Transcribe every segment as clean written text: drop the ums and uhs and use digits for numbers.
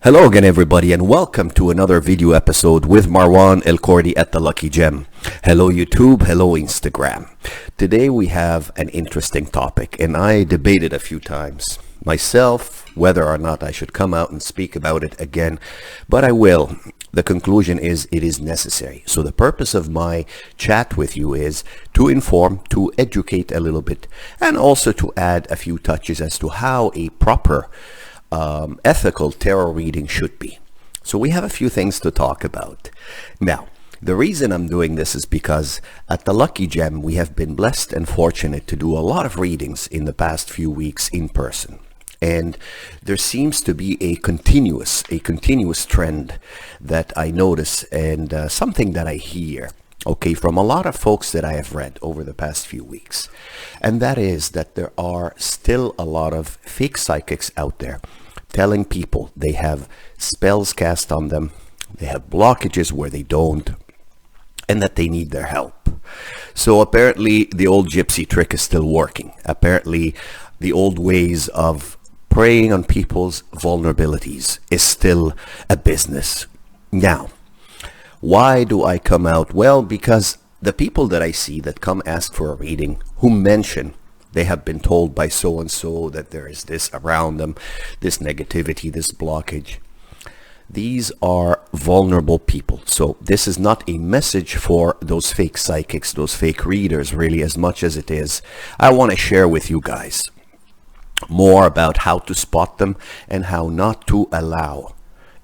Hello again everybody and welcome to another video episode with Marwan El Kordi at The Lucky Gem. Hello YouTube, hello Instagram. Today we have an interesting topic and I debated a few times myself whether or not I should come out and speak about it again, but I will. The conclusion is it is necessary. So the purpose of my chat with you is to inform, to educate a little bit, and also to add a few touches as to how a proper ethical tarot reading should be. So we have a few things to talk about. Now, the reason I'm doing this is because at The Lucky Gem, we have been blessed and fortunate to do a lot of readings in the past few weeks in person. And there seems to be a continuous trend that I notice and something that I hear, from a lot of folks that I have read over the past few weeks. And that is that there are still a lot of fake psychics out there telling people they have spells cast on them, they have blockages where they don't, and that they need their help. So apparently the old gypsy trick is still working. Apparently the old ways of preying on people's vulnerabilities is still a business. Now, why do I come out? Well, because the people that I see that come ask for a reading, who mention they have been told by so-and-so that there is this around them, this negativity, this blockage. These are vulnerable people. So this is not a message for those fake psychics, those fake readers, really, as much as it is. I want to share with you guys more about how to spot them and how not to allow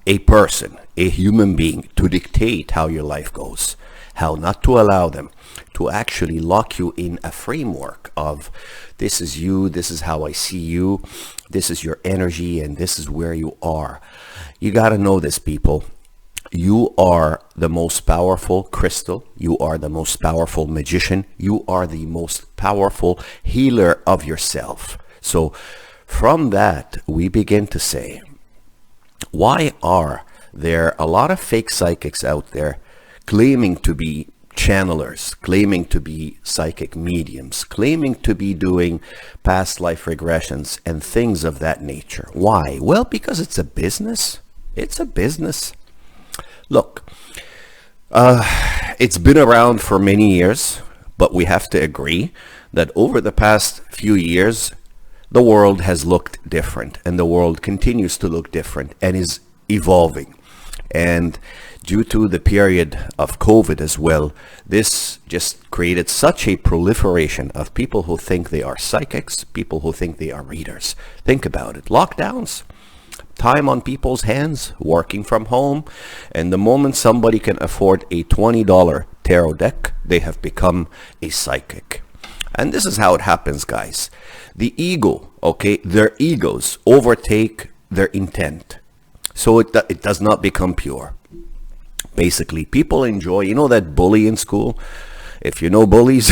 a person, a human being, to dictate how your life goes. How not to allow them to actually lock you in a framework of this is you, this is how I see you, this is your energy, and this is where you are. You got to know this, people. You are the most powerful crystal. You are the most powerful magician. You are the most powerful healer of yourself. So from that, we begin to say, why are there a lot of fake psychics out there claiming to be channelers, claiming to be psychic mediums, claiming to be doing past life regressions and things of that nature? Why? Well, because it's a business. It's a business. Look, it's been around for many years, but we have to agree that over the past few years, the world has looked different, and the world continues to look different and is evolving. And due to the period of COVID as well, this just created such a proliferation of people who think they are psychics, people who think they are readers. Think about it. Lockdowns, time on people's hands, working from home, and the moment somebody can afford a $20 tarot deck, they have become a psychic. And this is how it happens, guys. The ego, their egos overtake their intent. So it does not become pure. Basically, people enjoy, that bully in school? If you know bullies,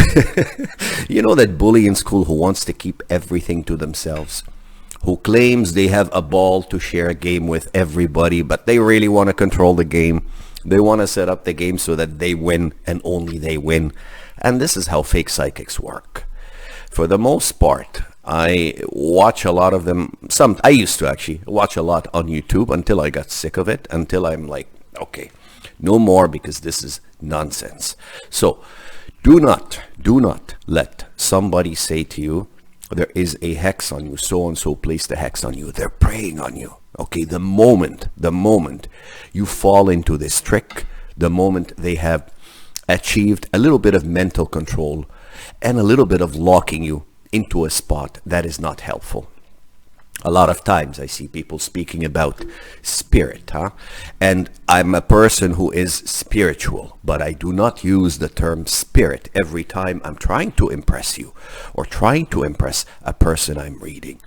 you know that bully in school who wants to keep everything to themselves, who claims they have a ball to share a game with everybody, but they really want to control the game. They want to set up the game so that they win and only they win. And this is how fake psychics work. For the most part, I watch a lot of them. I used to actually watch a lot on YouTube until I got sick of it, until I'm like, okay, no more, because this is nonsense. So do not let somebody say to you, there is a hex on you, so-and-so placed a hex on you. They're preying on you. The moment you fall into this trick, the moment they have achieved a little bit of mental control and a little bit of locking you into a spot, that is not helpful. A lot of times I see people speaking about spirit, and I'm a person who is spiritual, but I do not use the term spirit every time I'm trying to impress you or trying to impress a person I'm reading.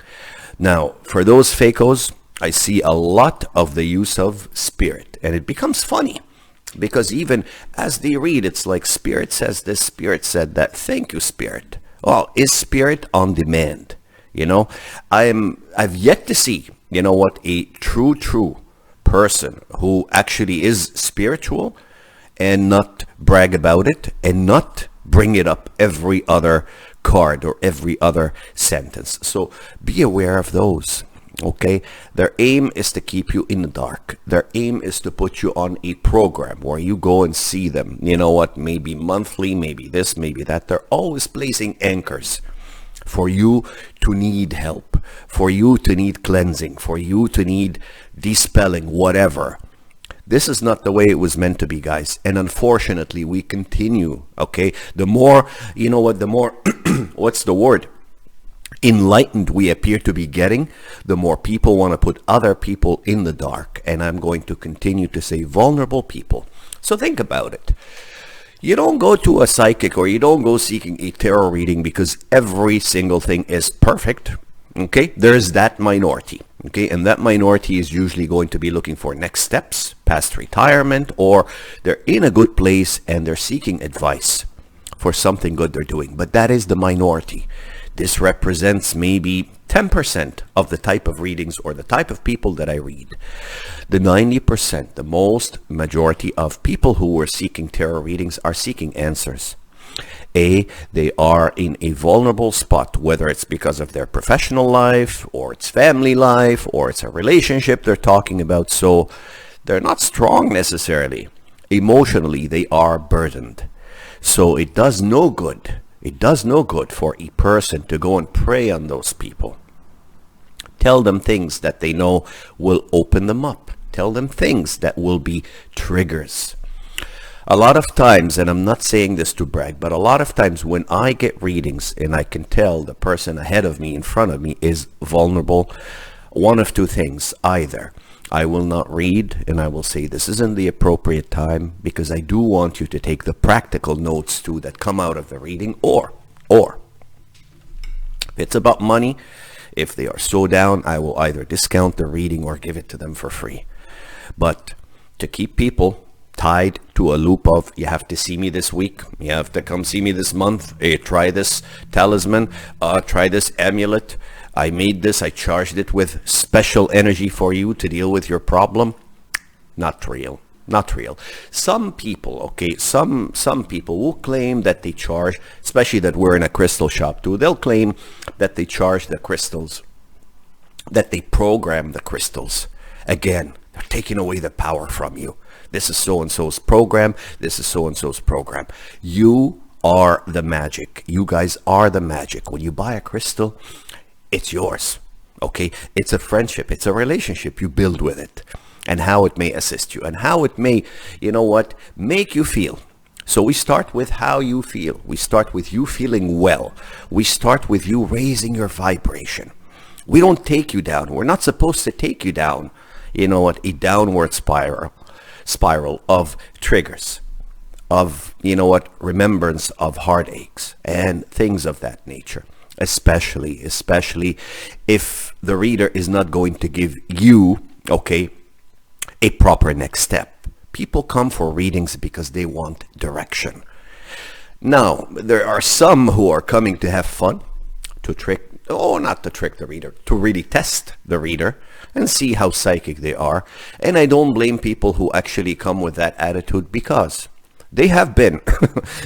Now, for those fakos, I see a lot of the use of spirit, and it becomes funny. Because even as they read, it's like spirit says this, spirit said that. Thank you, spirit. Well, is spirit on demand? I've yet to see, a true person who actually is spiritual and not brag about it and not bring it up every other card or every other sentence. So be aware of those. Okay, their aim is to keep you in the dark. Their aim is to put you on a program where you go and see them. You know what, maybe monthly, maybe this, maybe that. They're always placing anchors for you to need help, for you to need cleansing, for you to need dispelling, whatever. This is not the way it was meant to be, guys. And unfortunately, we continue, okay? The more, you know what, the more, what's the word? Enlightened we appear to be getting, the more people want to put other people in the dark. And I'm going to continue to say vulnerable people. So think about it. You don't go to a psychic or you don't go seeking a tarot reading because every single thing is perfect. Okay, there's that minority. Okay, and that minority is usually going to be looking for next steps, past retirement, or they're in a good place and they're seeking advice for something good they're doing. But that is the minority. This represents maybe 10% of the type of readings or the type of people that I read. The 90%, the most majority of people who are seeking tarot readings are seeking answers. They are in a vulnerable spot, whether it's because of their professional life or it's family life or it's a relationship they're talking about. So they're not strong necessarily. Emotionally, they are burdened. So it does no good. It does no good for a person to go and prey on those people. Tell them things that they know will open them up. Tell them things that will be triggers. A lot of times, and I'm not saying this to brag, but a lot of times when I get readings and I can tell the person ahead of me, in front of me, is vulnerable, one of two things. Either I will not read and I will say this isn't the appropriate time because I do want you to take the practical notes too that come out of the reading, or if it's about money, if they are so down, I will either discount the reading or give it to them for free. But to keep people tied to a loop of, you have to see me this week, you have to come see me this month, hey, try this talisman, try this amulet, I made this, I charged it with special energy for you to deal with your problem. Not real. Not real. Some people, okay, some people will claim that they charge, especially that we're in a crystal shop too, they'll claim that they charge the crystals, that they program the crystals. Again, they're taking away the power from you. This is so-and-so's program, this is so-and-so's program. You are the magic. You guys are the magic. When you buy a crystal, it's yours, okay? It's a friendship, it's a relationship you build with it, and how it may assist you, and how it may, you know what, make you feel. So we start with how you feel. We start with you feeling well. We start with you raising your vibration. We don't take you down. We're not supposed to take you down, you know what, a downward spiral of triggers, of, you know what, remembrance of heartaches and things of that nature. Especially if the reader is not going to give you, okay, a proper next step. People come for readings because they want direction. Now, there are some who are coming to have fun, to trick, not to trick the reader, to really test the reader and see how psychic they are. And I don't blame people who actually come with that attitude because they have been,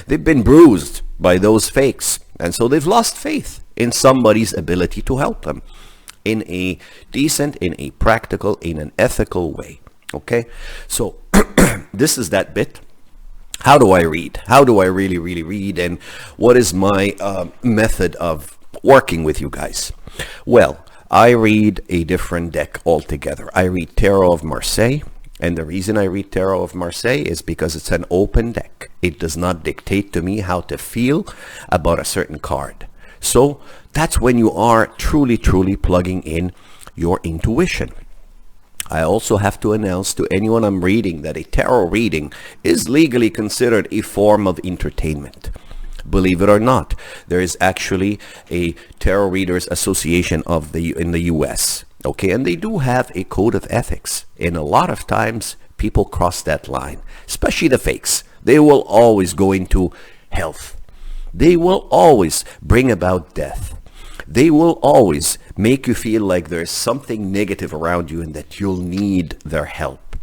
they've been bruised by those fakes. And so they've lost faith in somebody's ability to help them in a decent, in a practical, in an ethical way. Okay? So this is that bit. How do I read? How do I really read? And what is my method of working with you guys? Well, I read a different deck altogether. I read Tarot of Marseille. And the reason I read Tarot of Marseille is because it's an open deck. It does not dictate to me how to feel about a certain card. So that's when you are truly plugging in your intuition. I also have to announce to anyone I'm reading that a tarot reading is legally considered a form of entertainment. Believe it or not, there is actually a Tarot Readers Association in the US. Okay, and they do have a code of ethics. And a lot of times people cross that line, especially the fakes. They will always go into health. They will always bring about death. They will always make you feel like there's something negative around you and that you'll need their help.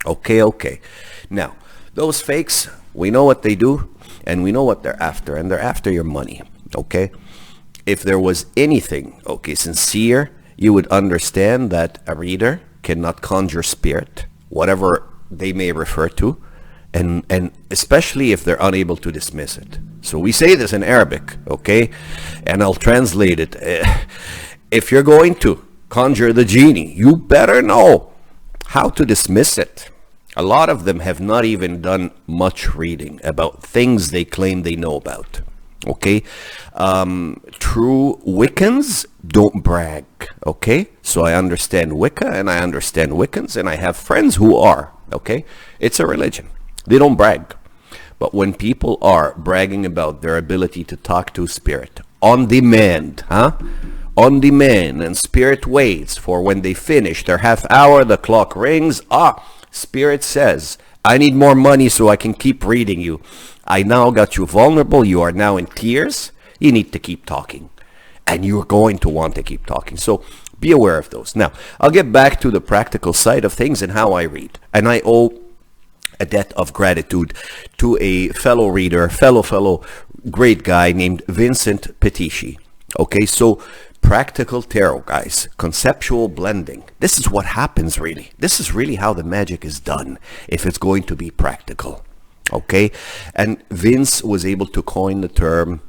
Okay. Now, those fakes, we know what they do and we know what they're after, and they're after your money. Okay? If there was anything, okay, sincere you would understand that a reader cannot conjure spirit, whatever they may refer to, and especially if they're unable to dismiss it. So we say this in Arabic, okay? And I'll translate it. If you're going to conjure the genie, you better know how to dismiss it. A lot of them have not even done much reading about things they claim they know about. Okay, true Wiccans don't brag. Okay, so I understand Wicca and I understand Wiccans, and I have friends who are. Okay, it's a religion. They don't brag. But when people are bragging about their ability to talk to spirit on demand, on demand, and spirit waits for when they finish their half hour, the clock rings. Spirit says, I need more money so I can keep reading you. I now got you vulnerable. You are now in tears. You need to keep talking. And you're going to want to keep talking. So be aware of those. Now, I'll get back to the practical side of things and how I read. And I owe a debt of gratitude to a fellow reader, fellow great guy named Vincent Petici. Okay, so practical tarot, guys, conceptual blending. This is what happens really. This is really how the magic is done if it's going to be practical. Okay, and Vince was able to coin the term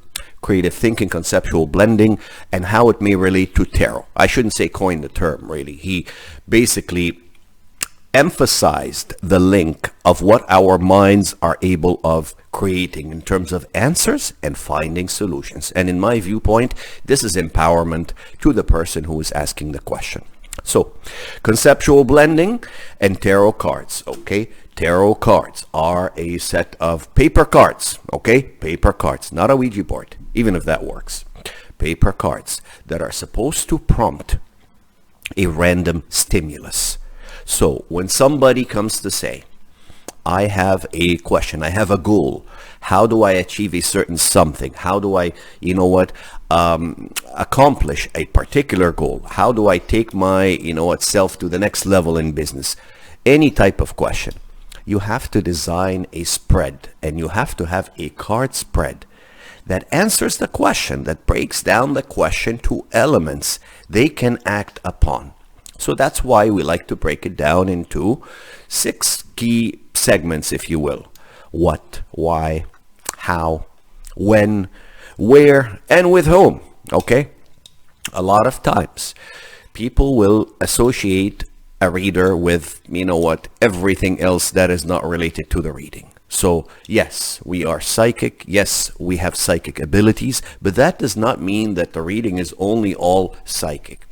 creative thinking, conceptual blending, and how it may relate to tarot. I shouldn't say coin the term, really. He basically emphasized the link of what our minds are able of creating in terms of answers and finding solutions. And in my viewpoint, this is empowerment to the person who is asking the question. So, conceptual blending and tarot cards, okay? Tarot cards are a set of paper cards, okay? Paper cards, not a Ouija board, even if that works. Paper cards that are supposed to prompt a random stimulus. So, when somebody comes to say, I have a question, I have a goal, how do I achieve a certain something? How do I, accomplish a particular goal? How do I take my, self to the next level in business? Any type of question. You have to design a spread, and you have to have a card spread that answers the question, that breaks down the question to elements they can act upon. So that's why we like to break it down into 6 key segments, if you will. What, why, how, when, where, and with whom. Okay? A lot of times, people will associate a reader with, everything else that is not related to the reading. So, yes, we are psychic. Yes, we have psychic abilities, but that does not mean that the reading is only all psychic.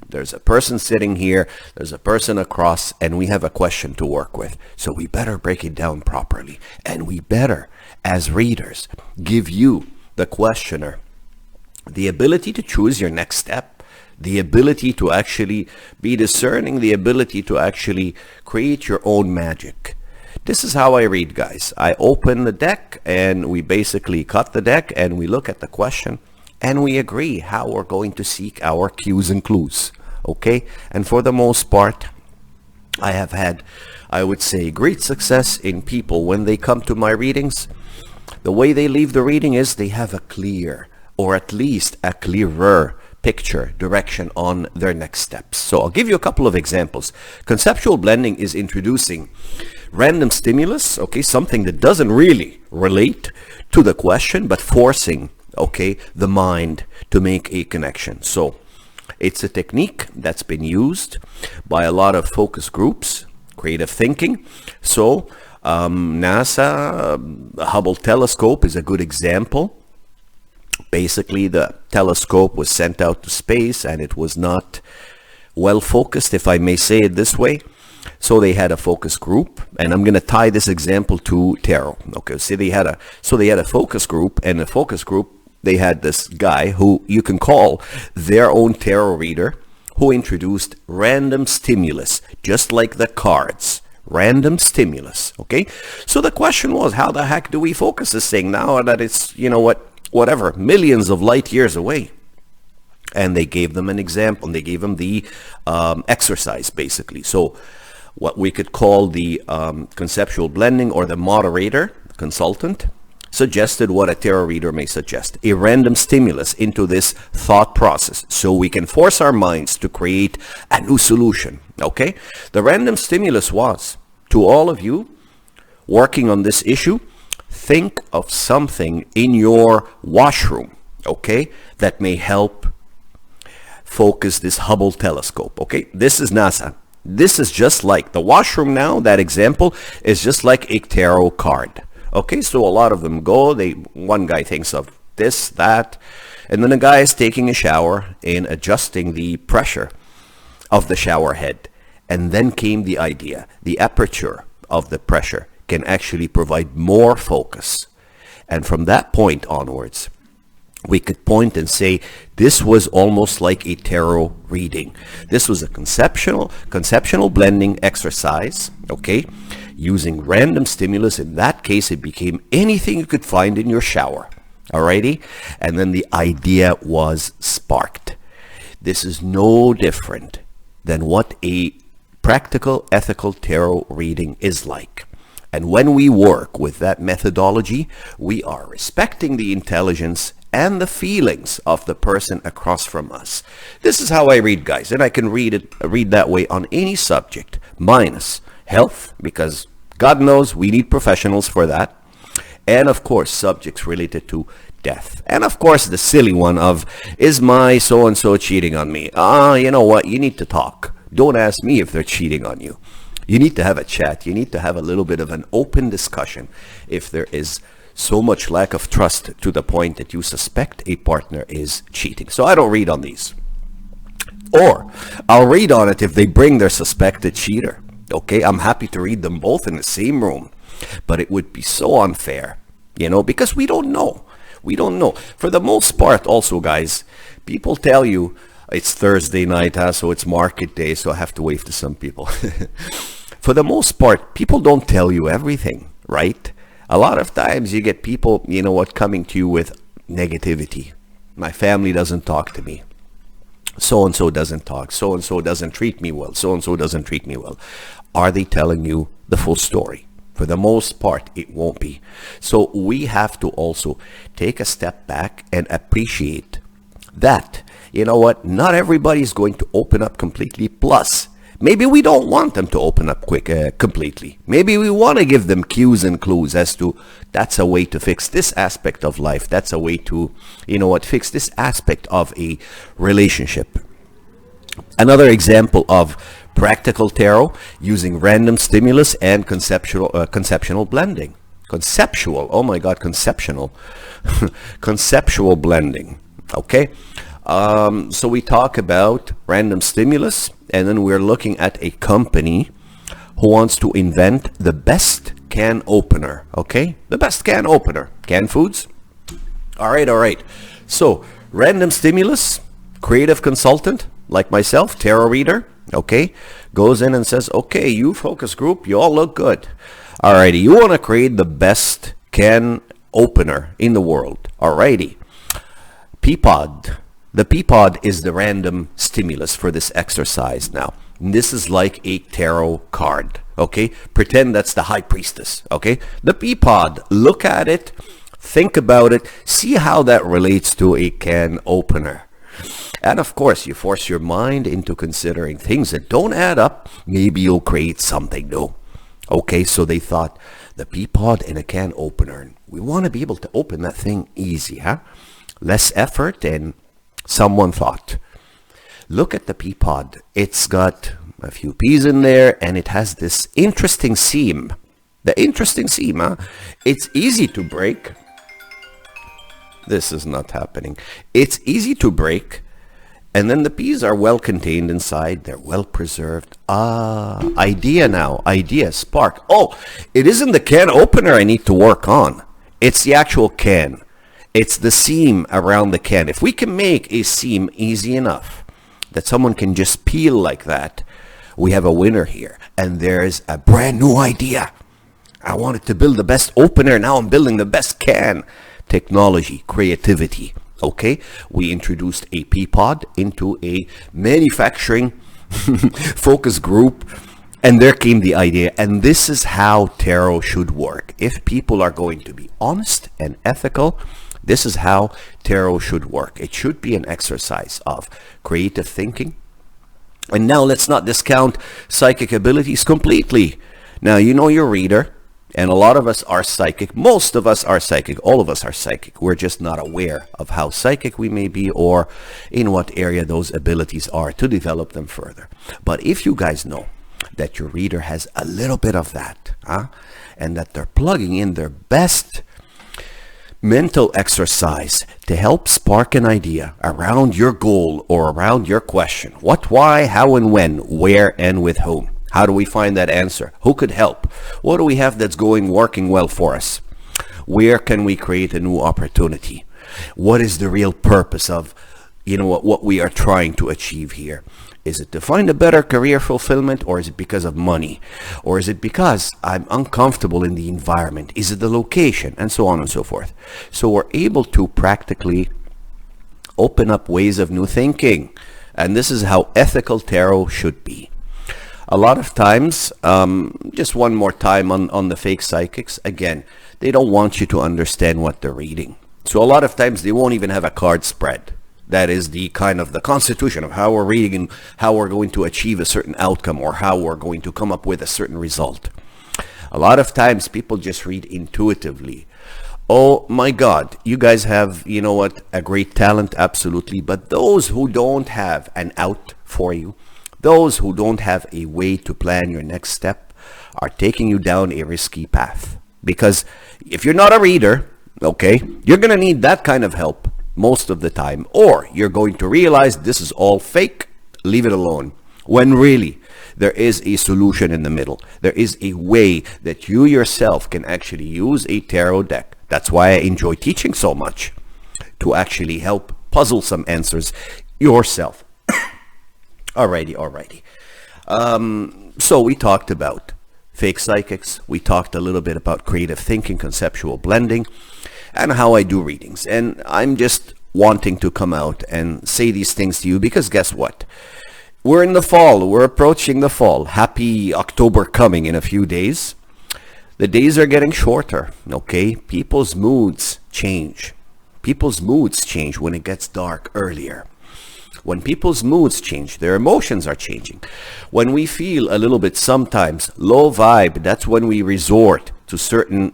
There's a person sitting here, there's a person across, and we have a question to work with. So we better break it down properly. And we better, as readers, give you, the questioner, the ability to choose your next step, the ability to actually be discerning, the ability to actually create your own magic. This is how I read, guys. I open the deck, and we basically cut the deck, and we look at the question, and we agree how we're going to seek our cues and clues. Okay? And for the most part, I have had, I would say, great success in people when they come to my readings. The way they leave the reading is they have a clear, or at least a clearer picture, direction on their next steps. So I'll give you a couple of examples. Conceptual blending is introducing random stimulus, okay, something that doesn't really relate to the question, but forcing, okay, the mind to make a connection. So it's a technique that's been used by a lot of focus groups, creative thinking. So NASA, the Hubble telescope is a good example. Basically, the telescope was sent out to space and it was not well focused, if I may say it this way. So they had a focus group, and I'm going to tie this example to tarot. Okay, so they had a focus group, and the focus group, they had this guy who you can call their own tarot reader, who introduced random stimulus, just like the cards. Random stimulus. Okay, so the question was, how the heck do we focus this thing now that it's, whatever, millions of light years away? And they gave them an example, and they gave them the exercise, basically. So what we could call the conceptual blending, or the moderator, consultant, suggested what a tarot reader may suggest, a random stimulus into this thought process so we can force our minds to create a new solution. Okay? The random stimulus was, to all of you working on this issue, think of something in your washroom, okay, that may help focus this Hubble telescope. Okay? This is NASA. This is just like the washroom now. That example is just like a tarot card. Okay, so a lot of them go, one guy thinks of this, that, and then a guy is taking a shower and adjusting the pressure of the shower head. And then came the idea, the aperture of the pressure can actually provide more focus. And from that point onwards, we could point and say this was almost like a tarot reading. This was a conceptual blending exercise, okay, using random stimulus. In that case, it became anything you could find in your shower, alrighty? And then the idea was sparked. This is no different than what a practical, ethical tarot reading is like. And when we work with that methodology, we are respecting the intelligence and the feelings of the person across from us. This is how I read, guys, and I can read that way on any subject, minus health, because God knows we need professionals for that, and of course subjects related to death, and of course the silly one of, is my so-and-so cheating on me? You know what, you need to talk. Don't ask me if they're cheating on you. You need to have a chat. You need to have a little bit of an open discussion if there is so much lack of trust to the point that you suspect a partner is cheating. So I don't read on these. Or I'll read on it if they bring their suspected cheater. Okay, I'm happy to read them both in the same room. But it would be so unfair, you know, because we don't know. We don't know. For the most part also, guys, people tell you it's Thursday night, so it's market day, so I have to wave to some people. For the most part, people don't tell you everything, right? A lot of times you get people, you know what, coming to you with negativity. My family doesn't talk to me. So-and-so doesn't talk. So-and-so doesn't treat me well. So-and-so doesn't treat me well. Are they telling you the full story? For the most part, it won't be. So we have to also take a step back and appreciate that, you know what, not everybody is going to open up completely. Plus, maybe we don't want them to open up completely. Maybe we want to give them cues and clues as to that's a way to fix this aspect of life. That's a way to, you know what, fix this aspect of a relationship. Another example of practical tarot using random stimulus and conceptual blending. Conceptual, oh my God, conceptual. Conceptual blending, okay? So we talk about random stimulus, and then we're looking at a company who wants to invent the best can opener, okay? The best can opener. Canned foods? All right. So, random stimulus, creative consultant, like myself, tarot reader, okay? Goes in and says, okay, you focus group, you all look good. Alrighty, you want to create the best can opener in the world. Alrighty. Peapod. The peapod is the random stimulus for this exercise now. This is like a tarot card, okay? Pretend that's the high priestess, okay? The peapod, look at it, think about it, see how that relates to a can opener. And of course, you force your mind into considering things that don't add up. Maybe you'll create something new. Okay, so they thought, the peapod and a can opener. We want to be able to open that thing easy, huh? Less effort, and someone thought, look at the peapod. It's got a few peas in there, and it has this interesting seam. The interesting seam, huh? It's easy to break. This is not happening. It's easy to break. And then the peas are well contained inside. They're well preserved. Idea now. Idea. Spark. Oh, it isn't the can opener I need to work on. It's the actual can. It's the seam around the can. If we can make a seam easy enough that someone can just peel like that, we have a winner here. And there's a brand new idea. I wanted to build the best opener. Now I'm building the best can. Technology, creativity. Okay, we introduced a peapod into a manufacturing focus group And there came the idea, and this is how tarot should work. If people are going to be honest and ethical, this is how tarot should work. It should be an exercise of creative thinking. And now let's not discount psychic abilities completely. Now, you know your reader, and a lot of us are psychic. Most of us are psychic. All of us are psychic. We're just not aware of how psychic we may be or in what area those abilities are to develop them further. But if you guys know that your reader has a little bit of that, and that they're plugging in their best mental exercise to help spark an idea around your goal or around your question. What, why, how, and when, where, and with whom. How do we find that answer? Who could help? What do we have that's working well for us? Where can we create a new opportunity? What is the real purpose of, what we are trying to achieve here? Is it to find a better career fulfillment, or is it because of money? Or is it because I'm uncomfortable in the environment? Is it the location? And so on and so forth. So we're able to practically open up ways of new thinking. And this is how ethical tarot should be. A lot of times, just one more time on the fake psychics, again, they don't want you to understand what they're reading. So a lot of times they won't even have a card spread. That is the kind of the constitution of how we're reading and how we're going to achieve a certain outcome or how we're going to come up with a certain result. A lot of times people just read intuitively. Oh my God, you guys have, a great talent, absolutely. But those who don't have an out for you, those who don't have a way to plan your next step are taking you down a risky path. Because if you're not a reader, okay, you're going to need that kind of help most of the time, or you're going to realize this is all fake, leave it alone, when really there is a solution in the middle. There is a way that you yourself can actually use a tarot deck. That's why I enjoy teaching so much, to actually help puzzle some answers yourself. Alrighty. So we talked about fake psychics, we talked a little bit about creative thinking, conceptual blending, and how I do readings. And I'm just wanting to come out and say these things to you because guess what? We're in the fall. We're approaching the fall. Happy October coming in a few days. The days are getting shorter, okay? People's moods change. People's moods change when it gets dark earlier. When people's moods change, their emotions are changing. When we feel a little bit sometimes low vibe, that's when we resort to certain,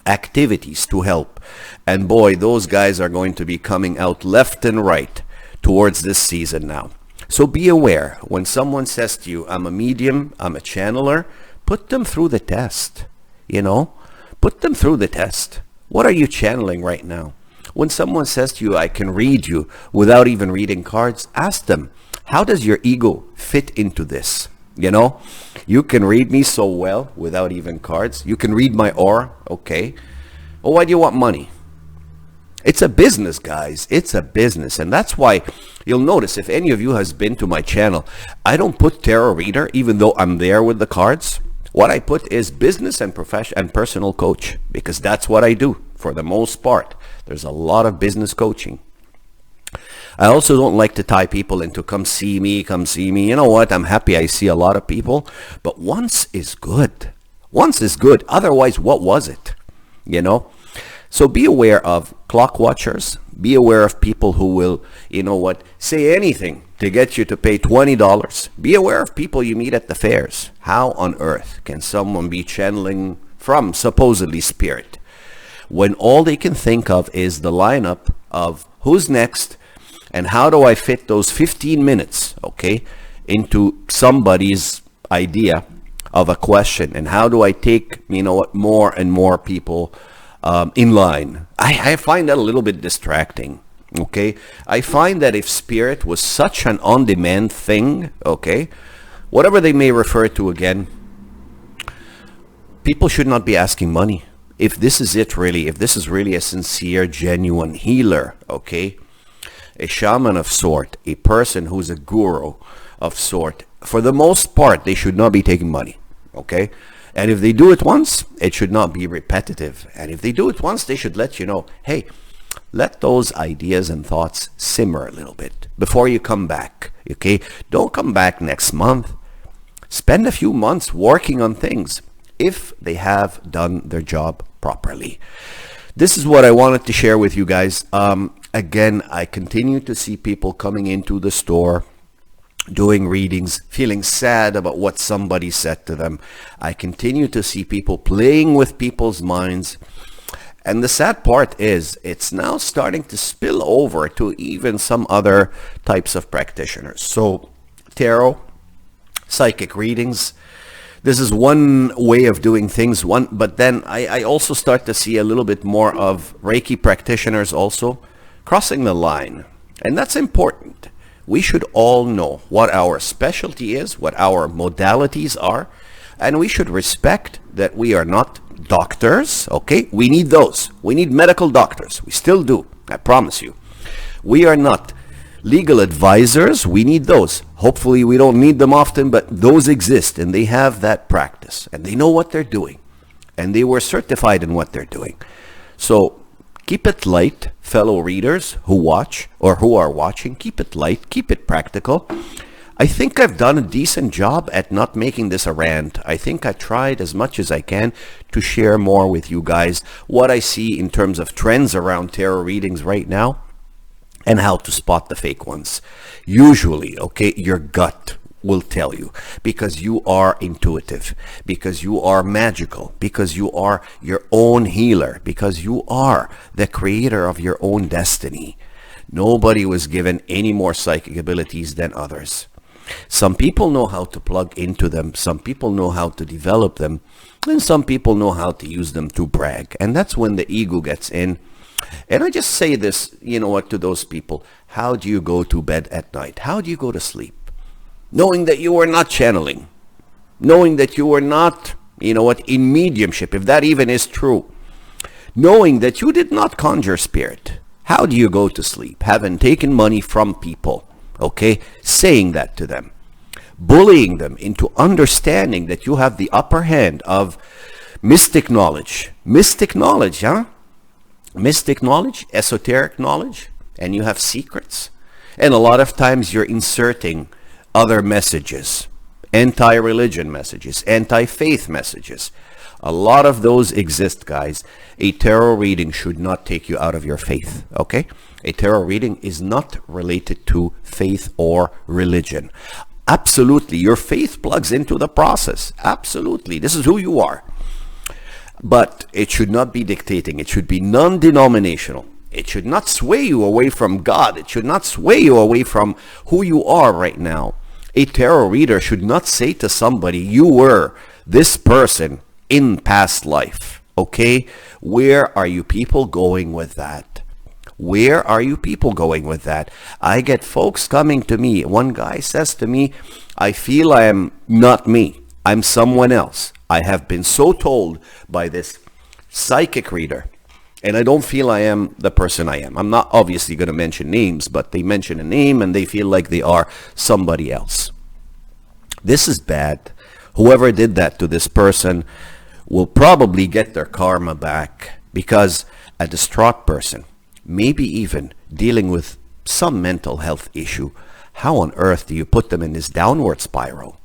activities to help. And boy, those guys are going to be coming out left and right towards this season now. So be aware when someone says to you, I'm a medium, I'm a channeler, put them through the test. Put them through the test. What are you channeling right now? When someone says to you, I can read you without even reading cards, ask them, how does your ego fit into this? You can read me so well without even cards. You can read my aura, okay. Well, why do you want money? It's a business, guys. It's a business. And that's why you'll notice, if any of you has been to my channel, I don't put tarot reader, even though I'm there with the cards. What I put is business and profession and personal coach, because that's what I do for the most part. There's a lot of business coaching. I also don't like to tie people into come see me. You know what? I'm happy I see a lot of people, but once is good. Once is good. Otherwise, what was it? So be aware of clock watchers. Be aware of people who will, say anything to get you to pay $20. Be aware of people you meet at the fairs. How on earth can someone be channeling from supposedly spirit when all they can think of is the lineup of who's next and how do I fit those 15 minutes, okay, into somebody's idea of a question, and how do I take, more and more people in line. I find that a little bit distracting, okay. I find that if spirit was such an on-demand thing, okay, whatever they may refer to again, people should not be asking money. If this is it really, if this is really a sincere, genuine healer, okay, a shaman of sort, a person who's a guru of sort, for the most part, they should not be taking money, okay? And if they do it once, it should not be repetitive. And if they do it once, they should let you know, hey, let those ideas and thoughts simmer a little bit before you come back, okay? Don't come back next month. spend a few months working on things if they have done their job properly. This is what I wanted to share with you guys. Again, I continue to see people coming into the store doing readings, feeling sad about what somebody said to them. I continue to see people playing with people's minds. And the sad part is it's now starting to spill over to even some other types of practitioners. So tarot, psychic readings, this is one way of doing things. But then I also start to see a little bit more of Reiki practitioners also crossing the line. And that's important. We should all know what our specialty is, what our modalities are, and we should respect that we are not doctors, okay? We need those. We need medical doctors. We still do, I promise you. We are not legal advisors. We need those. Hopefully we don't need them often, but those exist, and they have that practice, and they know what they're doing, and they were certified in what they're doing. So keep it light, fellow readers who watch or who are watching. Keep it light, keep it practical. I think I've done a decent job at not making this a rant. I think I tried as much as I can to share more with you guys what I see in terms of trends around tarot readings right now and how to spot the fake ones. Usually, okay, your gut will tell you, because you are intuitive, because you are magical, because you are your own healer, because you are the creator of your own destiny. Nobody was given any more psychic abilities than others. Some people know how to plug into them, some people know how to develop them, and some people know how to use them to brag. And that's when the ego gets in. And I just say this, you know what, to those people. How do you go to bed at night? How do you go to sleep? Knowing that you are not channeling, knowing that you are not, you know what, in mediumship, if that even is true, knowing that you did not conjure spirit. How do you go to sleep? Having taken money from people, okay, saying that to them, bullying them into understanding that you have the upper hand of mystic knowledge, huh? Mystic knowledge, esoteric knowledge, and you have secrets. And a lot of times you're inserting other messages, anti-religion messages, anti-faith messages. A lot of those exist, guys. A tarot reading should not take you out of your faith, okay? A tarot reading is not related to faith or religion. Absolutely, your faith plugs into the process. Absolutely, this is who you are. But it should not be dictating. It should be non-denominational. It should not sway you away from God. It should not sway you away from who you are right now. A tarot reader should not say to somebody, you were this person in past life, okay? Where are you people going with that? Where are you people going with that? I get folks coming to me. One guy says to me, I feel I am not me. I'm someone else. I have been so told by this psychic reader, and I don't feel I am the person I am. I'm not obviously going to mention names, but they mention a name and they feel like they are somebody else. This is bad. Whoever did that to this person will probably get their karma back, because a distraught person, maybe even dealing with some mental health issue, how on earth do you put them in this downward spiral?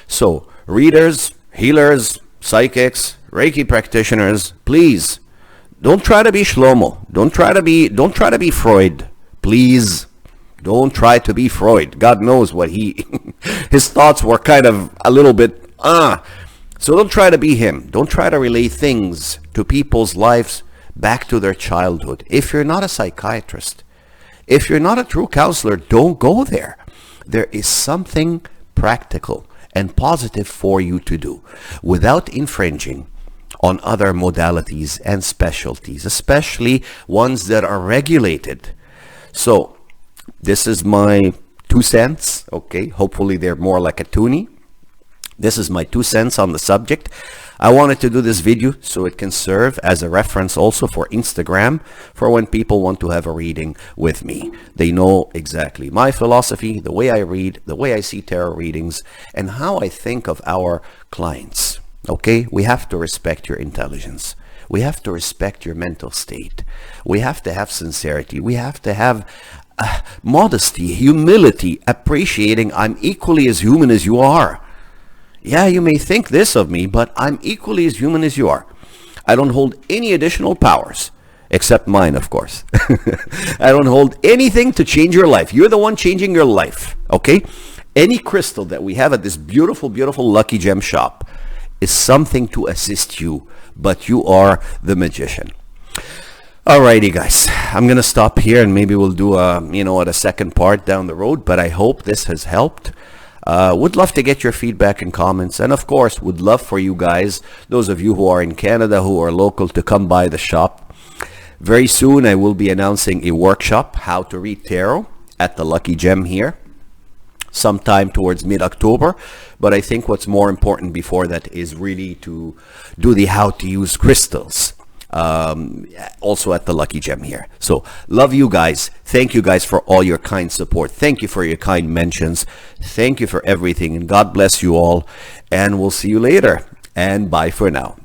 So readers, healers, psychics, Reiki practitioners, please don't try to be Shlomo. Don't try to be Freud. Please don't try to be Freud. God knows what his thoughts were kind of a little bit so don't try to be him. Don't try to relay things to people's lives back to their childhood. If you're not a psychiatrist, if you're not a true counselor, don't go there. There is something practical and positive for you to do without infringing on other modalities and specialties, especially ones that are regulated. So this is my 2 cents, okay? Hopefully they're more like a toonie. This is my 2 cents on the subject. I wanted to do this video so it can serve as a reference also for Instagram, for when people want to have a reading with me. They know exactly my philosophy, the way I read, the way I see tarot readings, and how I think of our clients. Okay? We have to respect your intelligence. We have to respect your mental state. We have to have sincerity. We have to have modesty, humility, appreciating I'm equally as human as you are. Yeah, you may think this of me, but I'm equally as human as you are. I don't hold any additional powers, except mine, of course. I don't hold anything to change your life. You're the one changing your life, okay? Any crystal that we have at this beautiful, beautiful Lucky Gem shop is something to assist you, but you are the magician. Alrighty, guys, I'm gonna stop here, and maybe we'll do a second part down the road, but I hope this has helped. Would love to get your feedback and comments, and of course would love for you guys, those of you who are in Canada, who are local, to come by the shop. Very soon I will be announcing a workshop, how to read tarot, at the Lucky Gem here, sometime towards mid-October. But I think what's more important before that is really to do the how to use crystals, also at the Lucky Gem here. So love you guys. Thank you guys for all your kind support. Thank you for your kind mentions. Thank you for everything, and God bless you all, and we'll see you later, and bye for now.